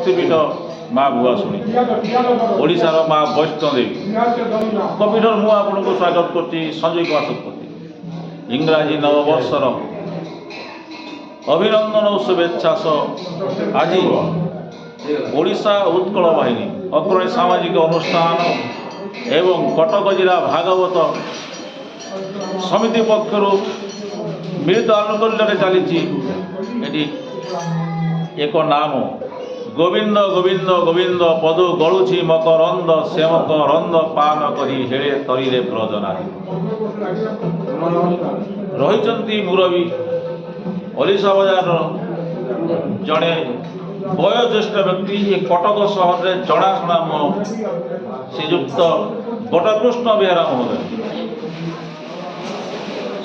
शक्तिपीठ माँ भुआसुणी ओडिशार माँ वैष्णोदेवी कपीठर मु आपको स्वागत करछि संजय कुमार शतपथी। इंग्राजी नववर्षर अभिनंदन और शुभेच्छा आज ओडिशा उत्कल बाहिनी अग्रणी सामाजिक अनुष्ठान एवं कटक जिला भागवत समिति पक्षर मिलित आनुकूल्य चली एक नाम गोविंद गोविंद गोविंद पदु गलुछि मकरंद से मकरंद पान करी हेले तरीरे ब्रजना रही मुरबी ओडिशा बजार जड़े वयोज्येष्ठ व्यक्ति ये कटक सहर में जनाशुना मो श्रीजुक्त बटकृष्ण बेहरा महोदय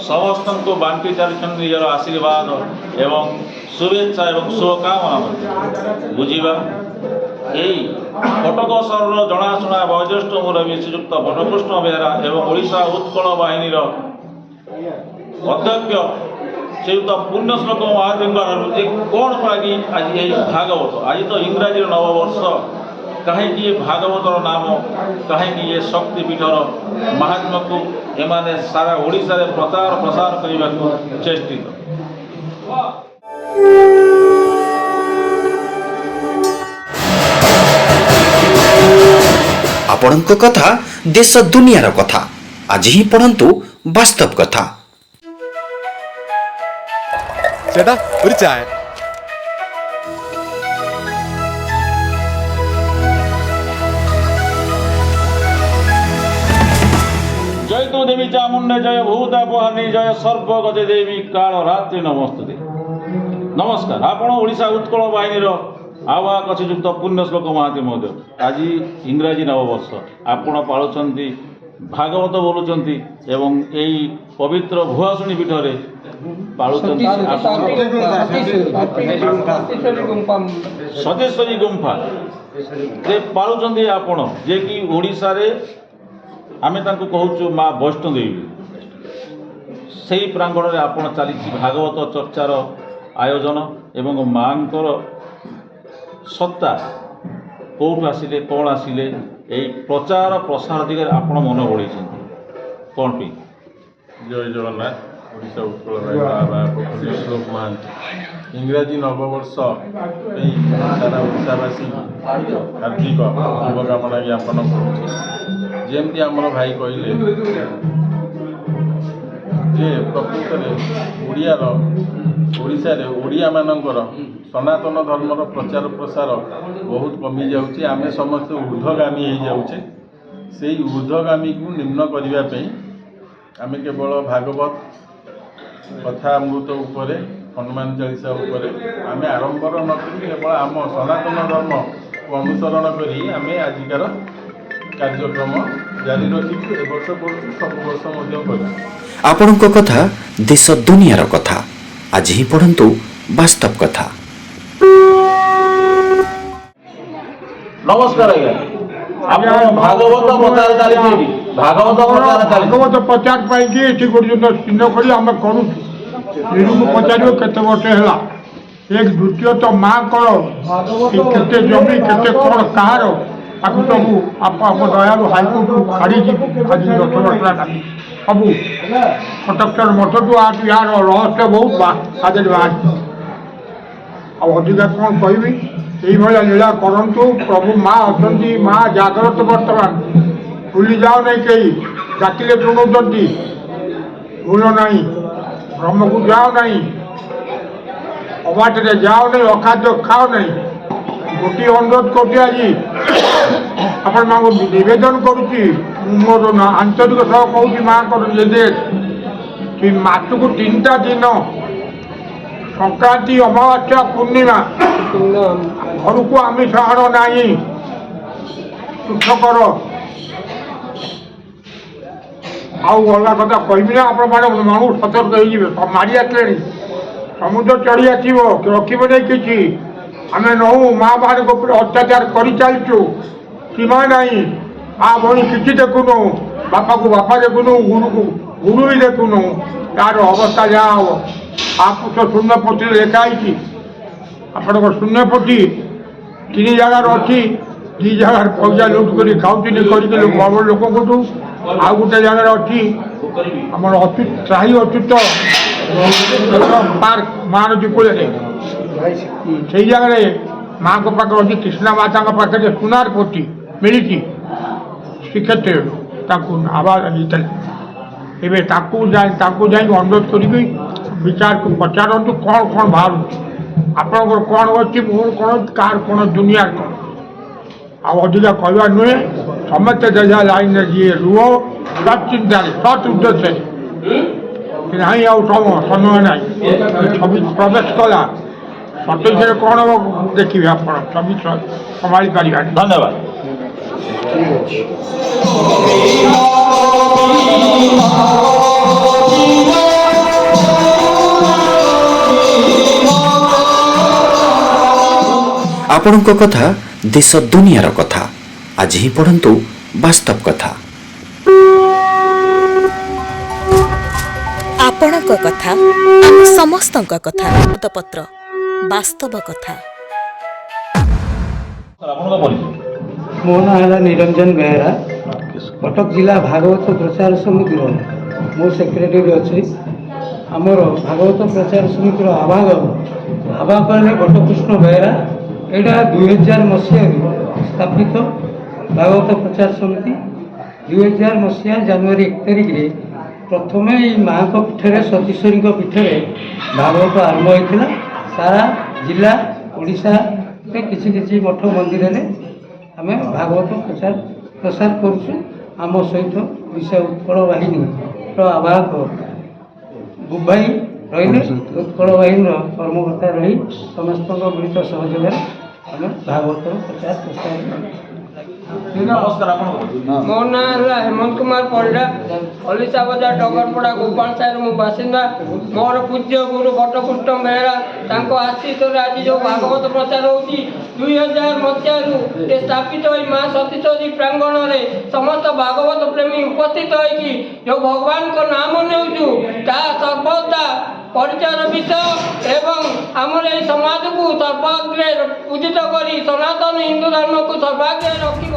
समस्त को बांटी चलते निजर आशीर्वाद एवं शुभेच्छा एवं शुभकामना बुझा यही कटक सहर जनाशुना वयोज्येष्ठ मुरबी श्रीजुक्त बटकृष्ण बेहरा एवं ओडिशा उत्कल बाहिनी अध्यक्ष श्रीयुक्त पुण्यश्लोक महादेव कौन पाकि आज ये भागवत आज तो इंग्राजी नववर्ष कहीं भागवतर नाम कहीं ये शक्तिपीठर महात्मा को एमाने सारा ओडिशा रे प्रचार प्रसार करने को चेष्टित। आपणक कथा देश दुनियार कथा आज ही पढ़ंतु वास्तव कथा। ചേട്ടാ ഒരു ചായ। जय तो देवी चामुंडे जय भूतापहारिणी जय सर्वगते देवी काल रात्रि नमस्ते। नमस्कार आपण ओडिशा उत्कल बाहिनीर आवाहक श्रीजुक्त पुण्यश्लोक महाती महोदय आज इंग्राजी नववर्ष आपण पालुचंती भागवत बोलुचंती एवं यही पवित्र भुआसुणी पीठरे सतेश्वरी गुंफा जे पालुचंती आपण जे कि ओडिशा रे आमे तांको कहूचु माँ वैष्णोदेवी से प्रांगण में आपण चली भागवत चर्चार आयोजन एवं माँकर सत्ता कौटू आसिले कौन आसिले यही प्रचार प्रसार दिगरे आपण मन बढ़े कौन पे जय जगन्नाथ ओडिशा उत्कल पुण्यश्लोक महांती इंग्राजी नववर्ष सारा ओडिशावासी हार्दिक शुभकामना ज्ञापन करुच्छे। जेमती आमर भाई कहले जे प्रकृत में ओडिशा रे ओडिया मानकर सनातन धर्मर प्रचार प्रसार बहुत कमी जाउछि। आमे समस्त ऊर्ध्वगामी हो जाउछे। से ऊर्ध्वगामी को निम्न करने आमे केवल भागवत कथा अमृत उपरे हनुमान चालीसा उपरे आमे आरंभर न करी केवल आम सनातन धर्म को अनुसरण करी आमे आजिकार कार्यक्रम जारी रखी ए वर्ष करूँ सब वर्ष मध्य करूँ। आपणक कथा देश दुनियार कथा आज ही पढ़ंतु वास्तव कथा। नमस्कार आज्ञा भागवत प्रचार चली भागवत प्रचार पाई पर्यटन चिन्ह कर आम करूँ पचार केत वर्ष है एक द्वितीय तो माँ के जमी के कौन कहार ताकू सब आप दयालु हाईकोर्ट छाड़ी आज 10 वर्ष सब कटक मठ टू आज यार रहस्य बहुत आगे बाहर अधिका कौन कहि ये लीला करंतु प्रभु माँ अच्छा माँ जागृत बर्तमान भूली जाओ नहीं कहीं डाकिले शुणुंट भूल नहीं ब्रह्म को जाओ नहीं अबाटे जाओ नहीं अखाद्य खाओ नहीं गोटे अनुरोध कर आज आपण नवेदन करुच्ची मोर आंतरिक सह कहूँ माँ को निर्देश कि मासक 3टा दिन संक्रांति अमावास्या पूर्णिमा घर को आमिष आण ना शुद्ध कर आलगा कथा कहबी ना आप मनु सतर्क हो मारी आसले समुद्र चढ़ी आसो रखिए नहीं किसी आम नौ माँ बाहर अत्याचार कर चलचु सीमा नहीं आ भाई किसी देखुनु बापा को बापा देखुनु गुरु को गुरु भी देखुनु तार अवस्था जहाँ हम आप तो शून्यपटी लिखाई आपण शून्यपटी ତିନି ଜାଗାରେ ଅଛି, ଦୁଇ ଜାଗାରେ ପଇସା ଲୁଟ୍ କରି ଖାଉଥିଲି କରିକି ବଡ଼ ଲୋକଙ୍କଠୁ। ଆଉ ଗୋଟେ ଜାଗାରେ ଅଛି ଆମର ତ୍ରାହି ଅଚ୍ୟୁତ ପାର୍କ ମହାନଦୀ କୂଳରେ, ସେଇ ଜାଗାରେ ମାଆଙ୍କ ପାଖରେ ଅଛି, କୃଷ୍ଣା ମାତାଙ୍କ ପାଖରେ ସୁନାର ପଟି ମିଳିଛି। ଶ୍ରୀକ୍ଷେତ୍ରରୁ ତାଙ୍କୁ ଆବାଜ ଦେଇଥିଲେ। ଏବେ ତାଙ୍କୁ ଯାଇ ଅନୁରୋଧ କରିକି ବିଚାରକୁ ପଚାରନ୍ତୁ କ'ଣ କ'ଣ ବାହାରୁଛି, ଆପଣଙ୍କର କ'ଣ ଅଛି, ମୋର କ'ଣ, କାହାର କ'ଣ, ଦୁନିଆର କ'ଣ। ଆଉ ଅଧିକା କହିବା ନୁହେଁ, ସମସ୍ତେ ଯେଝା ଲାଇନରେ ଯିଏ ରୁହ, ସତ୍ ଚିନ୍ତାରେ ସତ୍ ଉଦ୍ଦେଶ୍ୟରେ। ନାହିଁ ଆଉ ସମୟ ନାହିଁ, ଛବିଶ ପ୍ରବେଶ କଲା, 27ରେ କ'ଣ ହେବ ଦେଖିବେ ଆପଣ, 26 ସମ୍ଭାଳି ପାରିବାନି। ଧନ୍ୟବାଦ। ଆପଣଙ୍କ କଥା ଦେଶ ଦୁନିଆର କଥା। ଆଜି ହିଁ ପଢ଼ନ୍ତୁ ବାସ୍ତବ କଥା। ଆପଣଙ୍କ କଥା ଆମ ସମସ୍ତଙ୍କ କଥା। ପତ୍ର ବାସ୍ତବ କଥା। ଆପଣଙ୍କ ପରିଚୟ? ମୋ ନାଁ ହେଲା ନିରଞ୍ଜନ ବେହେରା। କଟକ ଜିଲ୍ଲା ଭାଗବତ ପ୍ରଚାର ସମିତିର ମୁଁ ସେକ୍ରେଟାରୀ ଅଛି। ଆମର ଭାଗବତ ପ୍ରଚାର ସମିତିର ଆବାହକ ହେଲେ ବଟକୃଷ୍ଣ ବେହେରା। ଏଇଟା 2000 ମସିହାରୁ ସ୍ଥାପିତ ଭାଗବତ ପ୍ରଚାର ସମିତି। 2000 ମସିହା ଜାନୁଆରୀ 1 ତାରିଖରେ ପ୍ରଥମେ ଏଇ ମାଆଙ୍କ ପୀଠରେ, ସତୀଶ୍ୱରୀଙ୍କ ପୀଠରେ ଭାଗବତ ଆରମ୍ଭ ହୋଇଥିଲା। ସାରା ଜିଲ୍ଲା ଓଡ଼ିଶାରେ କିଛି କିଛି ମଠ ମନ୍ଦିରରେ ଆମେ ଭାଗବତ ପ୍ରସାର କରୁଛୁ। ଆମ ସହିତ ଓଡ଼ିଶା ଉତ୍କଳ ବାହିନୀର ଆବାହକ ବୁବାଇ ରହିଲେ, ଉତ୍କଳ ବାହିନୀର କର୍ମକର୍ତ୍ତା ରହି ସମସ୍ତଙ୍କ ମିଳିତ ସହଯୋଗରେ ଆମେ ଭାଗବତ ପ୍ରଚାର ପ୍ରସାର। ନମସ୍କାର। ଆପଣଙ୍କ ମୋ ନାଁ ହେଲା ହେମନ୍ତ କୁମାର ପରିଡ଼ା। ଅଲିସା ବଜାର ଡଗରପଡ଼ା ଗୋପାଳ ସାହିର ମୁଁ ବାସିନ୍ଦା। ମୋର ପୂଜ୍ୟ ଗୁରୁ ବଟକୃଷ୍ଣ ବେହେରା ତାଙ୍କ ଆଶୀର୍ବାଦରେ ଆଜି ଯେଉଁ ଭାଗବତ ପ୍ରଚାର ହେଉଛି, 2000 ମସିହାରୁ ଏ ସ୍ଥାପିତ ହୋଇ ମା ସତୀଶ୍ୱରୀ ପ୍ରାଙ୍ଗଣରେ ସମସ୍ତ ଭାଗବତ ପ୍ରେମୀ ଉପସ୍ଥିତ ହୋଇକି ଯେଉଁ ଭଗବାନଙ୍କ ନାମ ନେଉଛୁ, ତାହା ସର୍ବଦା ପରିଚୟର ବିଷୟ ଏବଂ ଆମର ଏହି ସମାଜକୁ ସର୍ବାଗ୍ରେ ପୂଜିତ କରି ସନାତନ ହିନ୍ଦୁ ଧର୍ମକୁ ସର୍ବାଗ୍ରେ ରଖିବ।